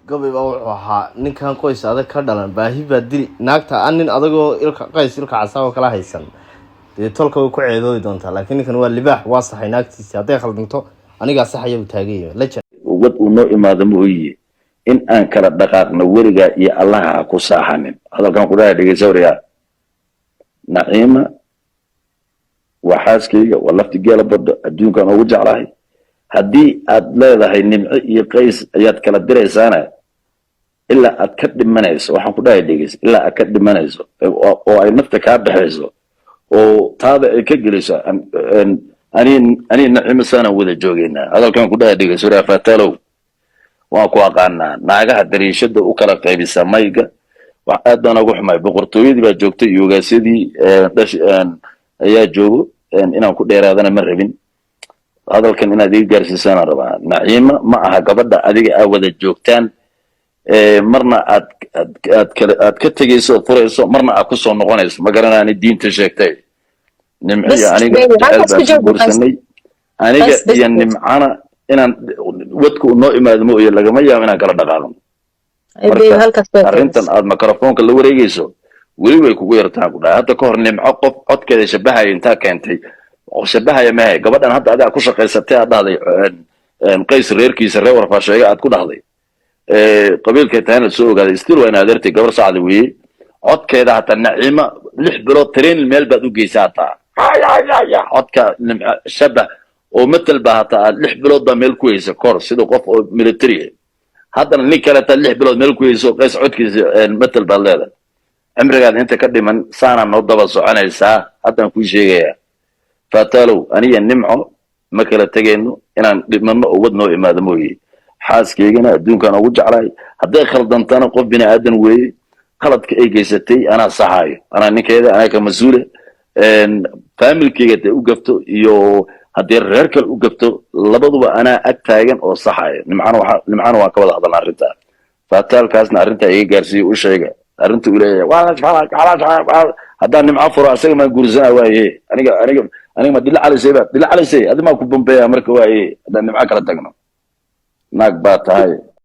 gabay baa wuxuu ahaa ninkan qoys adag ka dhalan baahi baa dili naagta aan nin adagoo ilka qays ilka casaabo kala haysan dee tolka way ku ceedoodi doontaa laakiin ninkan waa libaax waa saxay naagtiisa hadday khaldanto anigaa saxaya uu taagaya lejan wad uu noo imaado mooyee in aan kala dhaqaaqno weligaa iyo allaha ha ku saaxanin hadalkan ku dhahay dhegeysa naciima waa xaaskayga waa laftigeela badda adduunkan ugu jeclahay haddii aad leedahay nimco iyo qays ayaad kala diraysaana ilaa aad ka dhimanayso waxaan ku dhahay dhegeys ilaa aad ka dhimanayso oo ay nafta kaa baxayso oo taada ay ka gelayso ani naciima saanaan wada joogaynaa hadalkan ku dhahay dhegeys waraa faataalow waan ku aqaanaa naagaha dariishada u kala qaybisa mayga wax aad baan ugu xumay boqortooyadii baa joogtay iyo ogaasyadii ayaa joogo inaan ku dheeraadana ma rabin hadalkan inaad iga gaarsiisaan rabaa naciima ma aha gabadha adiga aa wada joogtaan marna aad ka tegayso oo furayso marna aad ku soo noqonayso ma garanaani diinta sheegtay nimciya aniga jecel guursanay aniga iyo nimcana inaan wadku noo imaado mooye lagama yaabo inaan kala dhaqaaqno arrintan aad mikrofoonka la wareegayso weli way kugu yartaan ku dhahay hadda ka hor nimco qof codkeeda shabahaya intaa keentay shabahaya maahay gabadhan hadda adiga ku shaqaysatay aad dhahday qays reerkiisa reer warfaasheega aad ku dhahday qabiilkay tahayna soo ogaaday still waa in adeertay gabar sacda weeye codkeeda hataa naciima 6 bilood train meel baad u geysaa hataa codka shabah oo matal baa hataa 6 bilood baa meel ku haysa kor sida qof oo military haddana nin kale taa 6 bilood meel ku hayso qays codkiisa matal baad leedahay cimrigaad inta ka dhiman saana noo daba soconaysaa haddaan kuu sheegayaa faataalow aniga nimco ma kala tegayno inaan dhibmanno oo wad noo imaado mooye xaaskaygana adduunkaan ugu jeclahay hadday khaldantana qof bini aadan weeye qaladka ay geysatay anaa saxaayo anaa ninkeeda anaa ka mas-uula faamilkayga hadday u gafto iyo haddii reer kale u gafto labaduba anaa ag taagan oo saxaayo nimcana waan ka wada hadalna arrintaa faataalkaasna arrintaa iga gaarsiiya u sheega arrintu leeyahay haddaan nimco furo asaga maan guursanaa waaye aniga ma dila calisay adi maa ku bambeeya marka waaye haddaan nimco kala tagno naag baa tahay